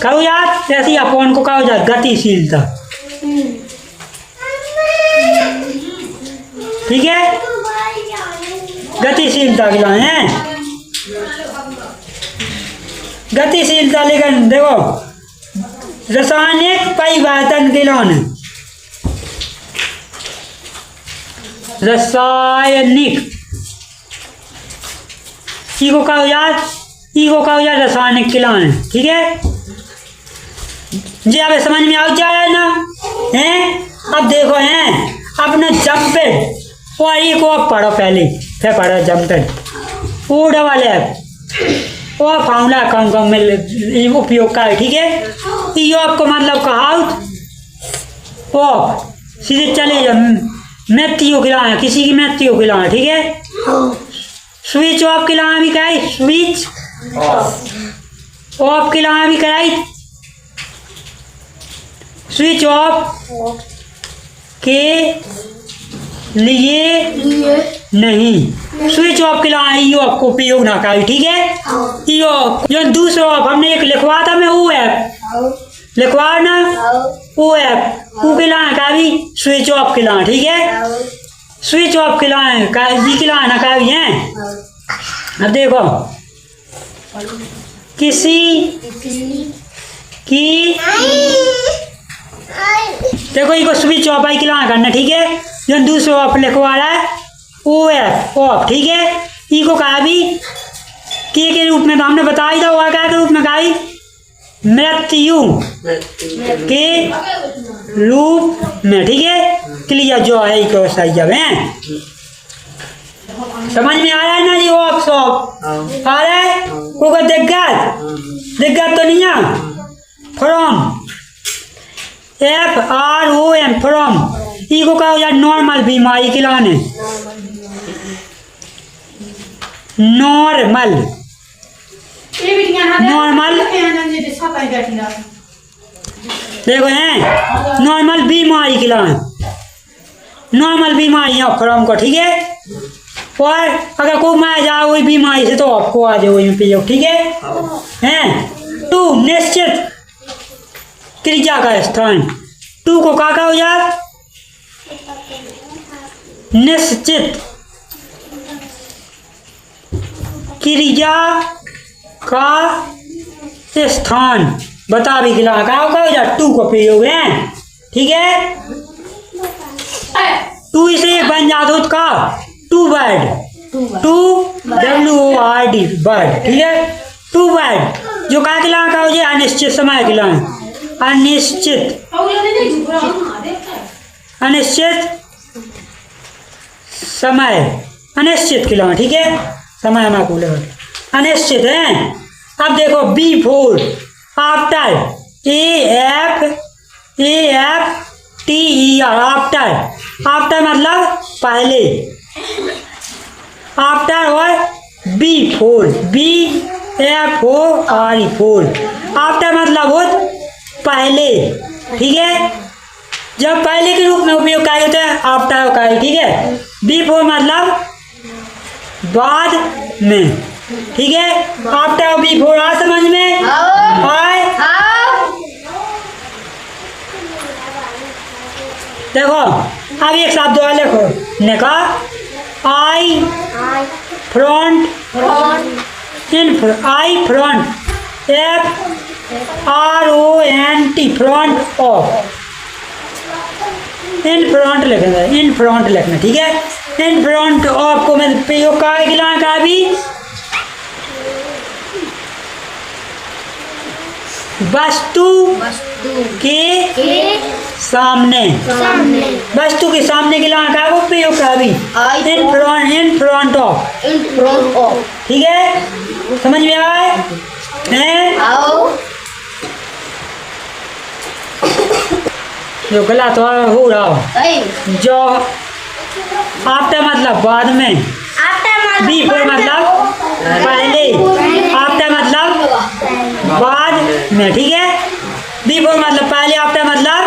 [SPEAKER 1] कहो यार, जैसे अपॉन को कहो या गतिशीलता, ठीक है। गतिशीलता खिलाने हैं, गतिशीलता लेकिन देखो रासायनिक परिवर्तन खिलाने, रासायनिक को कहो यार, को कहो यार रासायनिक खिलाने, ठीक है जी। अब समझ में आ जाए ना हैं। अब देखो हैं अपने जम्पेड और ई को पढ़ो पहले, फिर पढ़ो जम्पेड ओ डबल एफ और फार्मूला कम कम में उपयोग का है, ठीक है। ई ऑफ को मतलब कहा ऑफ, सीधे चले जाओ मैथियो खिलाना, किसी की मैथियो खिलाना, ठीक है। स्विच ऑफ खिलाना भी कराई, स्विच ऑफ खिलाना भी कराई, स्विच ऑफ के लिए नहीं, स्विच ऑफ के लिए ई ऑफ को प्रयोग ना करें, ठीक है। ई ऑफ जो दूसरा ऑफ हमने एक लिखवा था मैं वो ऐप लिखवा ना, वो ऐप वो के लिए का भी स्विच ऑफ के लिए, ठीक है। स्विच ऑफ के लिए का जी के लिए ना का भी है। अब देखो किसी की देखो इसको स्विच ऑफ आई के लिए करना, ठीक है। जो दूसरा ऑफ लिखवा रहा है ओ एफ ऑफ, ठीक है। ई को कहा भी के रूप में तो हमने बता ही था, वो क्या के रूप में कहा मृत्यु के रूप में, ठीक है। क्लियर जो है इसको सही जब है समझ में आ रहा है ना जी। ऑफ शॉप आ रहा है को दिक्कत तो नहीं है। फ्रॉम FROM फ्रॉम ई को कहा यार नॉर्मल बीमारी खिलाने, नॉर्मल नॉर्मल देखो हैं नॉर्मल बीमारी खिलाने, नॉर्मल बीमारी है फ्रॉम को, ठीक है। और अगर कोई मार जाए वही बीमारी से तो आपको आ जाए वही पे, ठीक है। टू निश्चित क्रिया का स्थान, टू को क्या हो यार निश्चित क्रिया का स्थान बता भी खिला का हो यार टू को प्रयोग है, ठीक है। टू इसे बन जाता का two word, two WORD word, ठीक है। टू वर्ड जो क्या खिला का हो जाए अनिश्चित समय खिला, अनिश्चित अनिश्चित समय, अनिश्चित खिला, ठीक है। समय हमारा कूल अनिश्चित है। अब देखो B4 आफ्टर AFTER आफ्टर मतलब पहले, आफ्टर और B4 BFOR आफ्टर मतलब वो पहले, ठीक है। जब पहले के रूप में उपयोग कार्य होता है आफ्टर कार्य, ठीक है। B4 मतलब बाद में, ठीक है। आफ्टर B4 आ समझ में आए। देखो अब एक शब्द और लिखो, ने कहा I front I front FRONT front of, in front लिखना, इन फ्रंट लिखना, ठीक है। इन फ्रंट ऑफ को मैं प्रयोग का भी वस्तु के सामने, वस्तु के सामने के का वो प्रयोग का भी इन फ्रंट ऑफ, ठीक है। समझ में आए हैं? जो गलत तो हो रहा हो, जो आफ्टर मतलब बाद में, B4 मतलब पहले, आफ्टर मतलब बाद में, ठीक है। B4 मतलब पहले, आफ्टर मतलब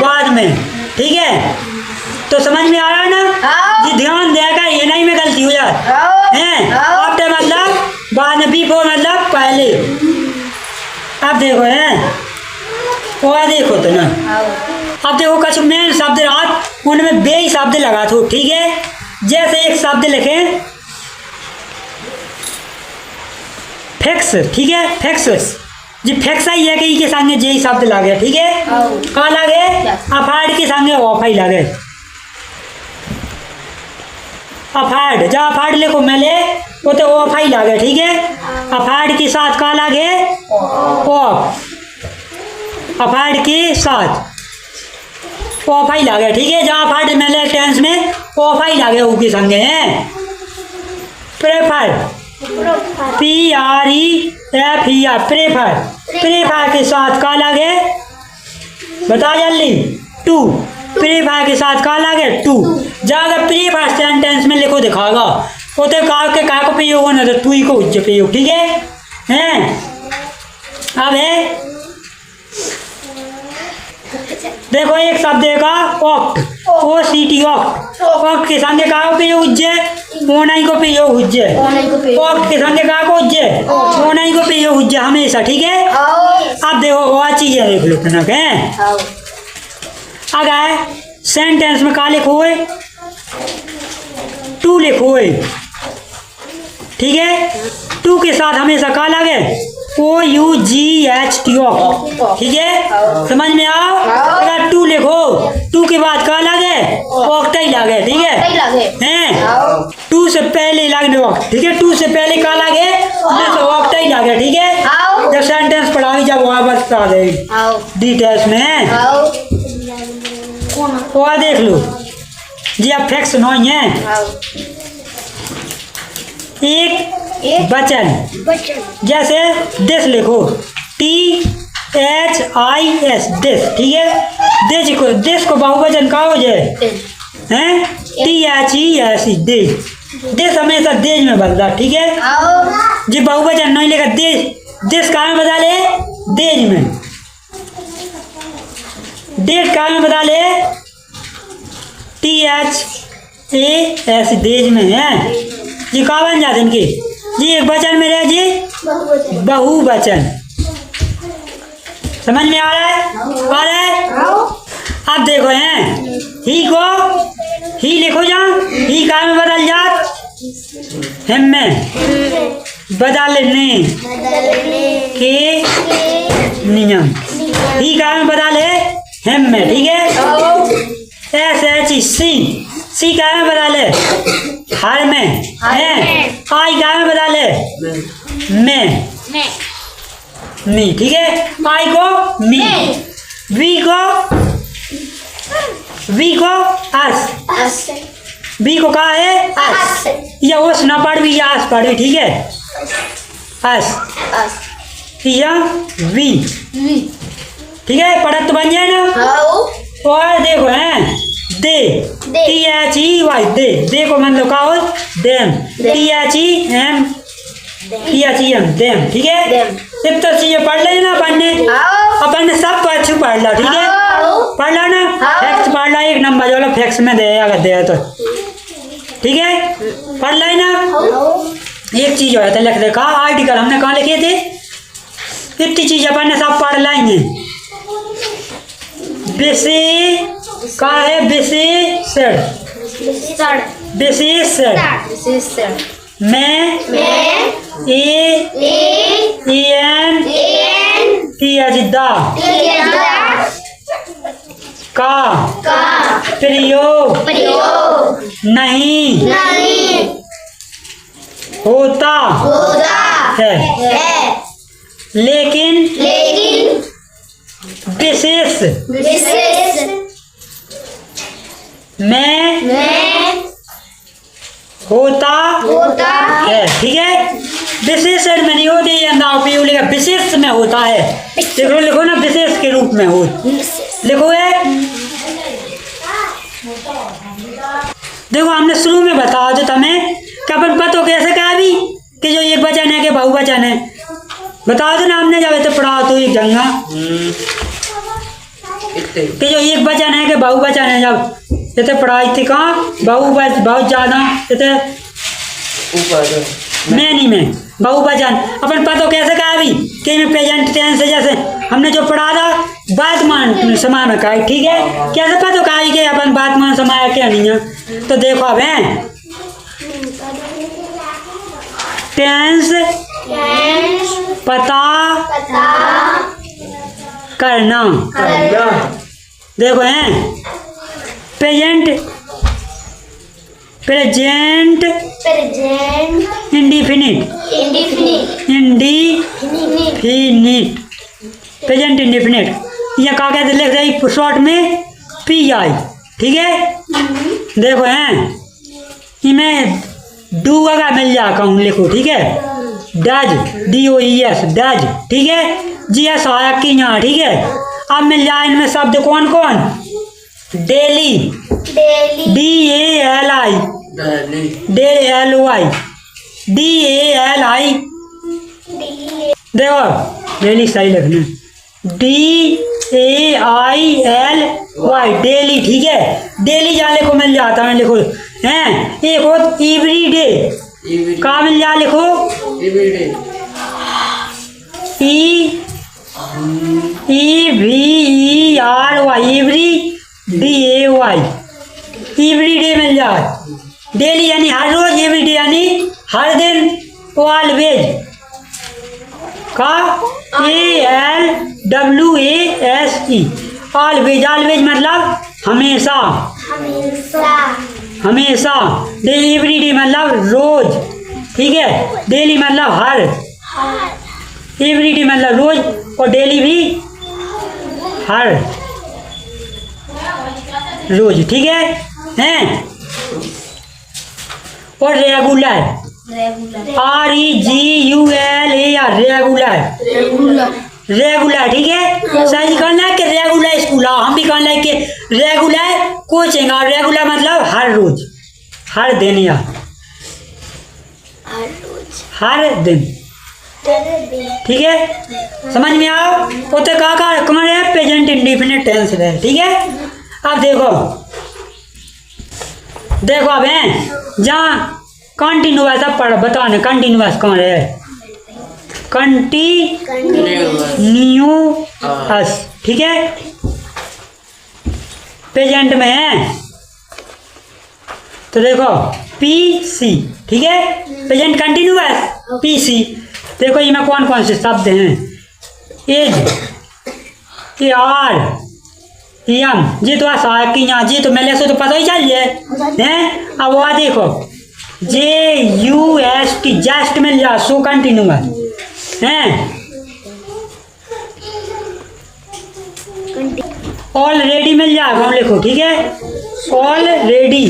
[SPEAKER 1] बाद में, ठीक है। तो समझ में आ रहा है ना? जी ध्यान देगा, ये नहीं में गलती हो जाए हैं। आफ्टर मतलब बाद में, B4 मतलब पहले। अब देखो हैं, और देखो तो ना, अब देखो कुछ मेन शब्द रात उनमें बे शब्द लगा थो, ठीक है। जैसे एक शब्द लिखें फैक्स, ठीक है। फैक्स जी फैक्स ही है कि के संगे जे शब्द लगे, ठीक है। कहाँ लगे? अफाड़ के संगे ऑफाई लगे, अफाड़ जब अफाड़ लिखो मेले वो तो ऑफाई लगे, ठीक है। अफाड़ के साथ कहाँ लगे? ऑफ, अफाड़ के साथ ऑफाई लगे, ठीक है। जहाँ अफाड़ मेले टेंस में ऑफाई लगे उसके संगे हैं। प्रेफर PREFER प्रेफर, प्रेफर के साथ का लगे बता जल्दी? टू, प्रेफर के साथ का लगे? टू। जब प्रेफर सेंटेंस में लिखो दिखागा वो तो का को प्रयोग होना तो टू ही को प्रयोग, ठीक है। हैं अब है देखो एक शब्द का ऑक्ट, OCT ऑक्ट, ऑक्ट के संगे का प्रयोग उज्जे ओनाई को प्रयोग उज्जे, ऑक्ट के संगे का को उज्जे ओनाई को प्रयोग उज्जे हमेशा, ठीक है। अब देखो वो चीजें देख लो तना के अगर सेंटेंस में का लिखो है टू लिखो है, ठीक है। टू के साथ हमेशा का लगे? OUGHT ऑक्ट, ठीक है। समझ में आओ? अगर टू लिखो टू के बाद का लगे? ऑक्ट ही लगे, ठीक है। हैं टू से पहले लगने वक्त, ठीक है। टू से पहले का लगे? ऑक्ट ही लगे, ठीक है। जब सेंटेंस पढ़ाई जब वहाँ बता दे डिटेल्स में वो देख लो जी। अब फैक्स नहीं है, एक वचन जैसे दिस लिखो THIS दिस, ठीक है। दिस को बहुवचन का हो जाए हैं THES दिस हमेशा देश में बदला, ठीक है। जी बहुवचन नहीं लेगा दिस का में बता ले देश में, डेट का में बता ले THAS देश में है जी। कहाँ बन जाते इनके जी? एक वचन में रहे जी बहुवचन। समझ में आ रहा है? आ रहा है? अब देखो हैं ही को ही लिखो जा, ही का में बदल जात हम में बदलने के नियम, ही का में बदले हम में, ठीक है। SHC सी का में बदले हर में है, आई का में बदले में मी, ठीक है। आई को मी, वी को अस, बी को कहा है अस, या ओस ना पढ़ भी या अस पढ़ भी, ठीक है। अस
[SPEAKER 3] अस
[SPEAKER 1] या वी।
[SPEAKER 3] वी
[SPEAKER 1] ठीक है, पढ़त तो बन जाए ना।
[SPEAKER 3] हाउ
[SPEAKER 1] और देखो हैं दे
[SPEAKER 3] दे।
[SPEAKER 1] THEY दे। दे को मतलब का हो देम। THEM them. ठीक है,
[SPEAKER 3] देम।
[SPEAKER 1] अब तो चीजें पढ़ ले ना पढ़ने।
[SPEAKER 3] हाउ
[SPEAKER 1] अपन ने सब अच्छी पढ़ ला। ठीक है,
[SPEAKER 3] हाउ
[SPEAKER 1] पढ़ ला ना।
[SPEAKER 3] हाँ।
[SPEAKER 1] फैक्स पढ़ ला, 1 नंबर जो फैक्स में दे अगर दे तो। ठीक है, पढ़ ला ना। एक चीज हो जाता लिख देखा आर्टिकल हमने कहाँ लिखे थे। इतनी चीज अपन ने सब पढ़ लाएंगे। विशेष का है विशेषण।
[SPEAKER 3] सड़
[SPEAKER 1] विशेषण
[SPEAKER 3] विशेषण
[SPEAKER 1] में
[SPEAKER 3] में
[SPEAKER 1] EN दा का प्रयोग
[SPEAKER 3] प्रयोग
[SPEAKER 1] नहीं
[SPEAKER 3] नहीं
[SPEAKER 1] होता
[SPEAKER 3] होता
[SPEAKER 1] है,
[SPEAKER 3] है
[SPEAKER 1] लेकिन
[SPEAKER 3] लेकिन
[SPEAKER 1] विशेष
[SPEAKER 3] विशेष
[SPEAKER 1] में
[SPEAKER 3] में
[SPEAKER 1] होता
[SPEAKER 3] होता
[SPEAKER 1] है। ठीक है, विशेषण में नहीं होती है ना उपयोग लिखा, विशेष में होता है। देखो लिखो ना विशेष के रूप में हो लिखो है। देखो हमने शुरू में बताया जो तुम्हें कि अपन पता कैसे कहा अभी कि जो एक वचन है कि बहुवचन है। बताओ तो ना हमने जब इतने पढ़ा तो एक जंगा
[SPEAKER 2] इतने
[SPEAKER 1] कि जो एक वचन है कि बहुवचन है। जब इतने पढ़ाई थी कहाँ बहुवचन बहुत ज्यादा इतने
[SPEAKER 2] ऊपर
[SPEAKER 1] नहीं में बहुवचन अपन पता कैसे कहा अभी कि में प्रेजेंट टेंस है। जैसे हमने जो पढ़ा था वर्तमान समय में कहा। ठीक है, कैसे पता कहा कि अपन वर्तमान समय क्या नहीं है। तो देखो अब है टेंस पता करना। देखो हैं present
[SPEAKER 3] present
[SPEAKER 1] indefinite present indefinite ये क्या कहते लिख रहे शॉर्ट में PI। ठीक है, देखो हैं इमें डू अगर मिल जा कहूँ लिखो। ठीक है, डज DOES डज। ठीक है, GS सहायक की यहाँ। ठीक है, अब मिल जाए इनमें शब्द कौन कौन डेली DALI DALY DALI। देखो डेली सही लिखना DAILY डेली। ठीक है, डेली जाने को मिल जाता है लिखो हैं। एक हो एवरीडे का मिल जा लिखो EVERY एवरी DAY एवरीडे मिल जाए। डेली यानी हर रोज, एवरीडे यानी हर दिन, ऑलवेज का ALWASE ऑलवेज। ऑलवेज मतलब हमेशा हमेशा। डेली एवरीडे मतलब रोज। ठीक है, डेली मतलब हर, एवरीडे मतलब रोज और डेली भी हर रोज। ठीक है हैं। और रेगुलर REGULAR रेगुलर। ठीक है, सही कहना है कि रेगुलर स्कूल आओ। हम भी कहना है कि रेगुलर कोचिंग और रेगुलर मतलब हर रोज, हर दिन या हर दिन। ठीक है, समझ में आओ। उतने का कमर है प्रेजेंट इंडिफिनिट टेंस है। ठीक है, अब देखो अब हैं जहाँ कंटिन्यूअस अब पढ़ बताओ ना कंटिन्यूअस कौन है। कंटिन्यूअस। ठीक है, प्रेजेंट में है तो देखो PC। ठीक है, प्रेजेंट कंटिन्यूअस PC। देखो इसमें कौन कौन से शब्द हैं। एज EM जी तो सहायक की यहाँ जी तो मेले से तो पता ही चाहिए हैं। अब वह देखो JUST जस्ट मिल जा सो कंटिन्यूअस हैं। ऑलरेडी मिल जाएगा लिखो। ठीक है, ऑलरेडी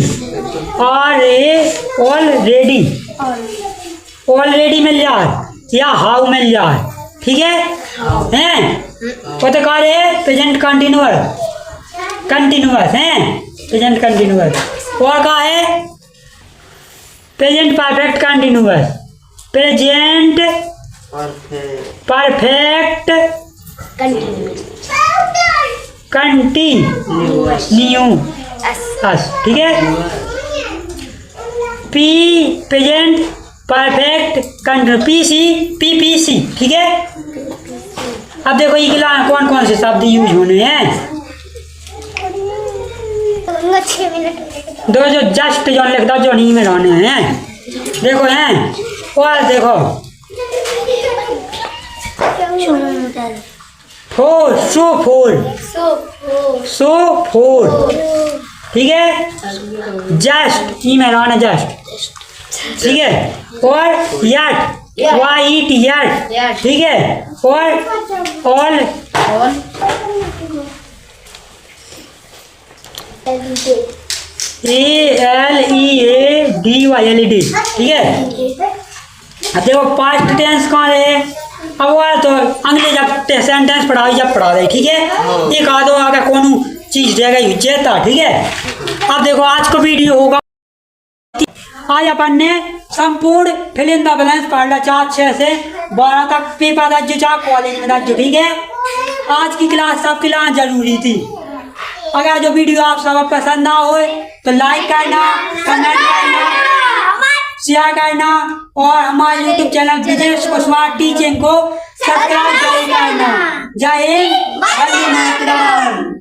[SPEAKER 1] ऑलरेडी मिल जाए। या हाउ मिल जाए, ठीक है हैं। वो तो कह रहे प्रेजेंट कंटिन्यूअस, कंटिन्यूअस हैं, प्रेजेंट कंटिन्यूअस। और का है present perfect continuous, present perfect continuous, ठीक है। P present perfect continuous, PPC, ठीक है। अब देखो ये कौन कौन से शब्द यूज होने हैं।
[SPEAKER 3] 6 मिनट
[SPEAKER 1] दो जो जस्ट जो लिखता जो नहीं में रहने हैं, देखो हैं। और देखो फोर, सो फोर, ठीक है। जस्ट ई में रहना जस्ट, ठीक है। और यट, वाइट यट, ठीक है। और ऑल, ALEADY, ठीक है। अब देखो पास्ट टेंस कहाँ रहे, अब वो तो अंग्रेज जब सेंटेंस पढ़ाई जब पढ़ा रहे, ठीक है। एक आधो आगे कौन चीज रहेगा जेता, ठीक है। अब देखो आज का वीडियो होगा, आज अपन ने संपूर्ण फिल इन द ब्लैंक्स पढ़ लिया 4 6 से 12 तक पेपर दर्ज जा कॉलेज में दर्ज, ठीक है। आज की क्लास सबके लिए जरूरी थी। अगर जो वीडियो आप सब पसंद ना हो तो लाइक करना, कमेंट करना, शेयर करना और हमारे YouTube channel Brijesh Kushwaha teaching को सब्सक्राइब जरूर करना। जय हिंद, वंदे मातरम।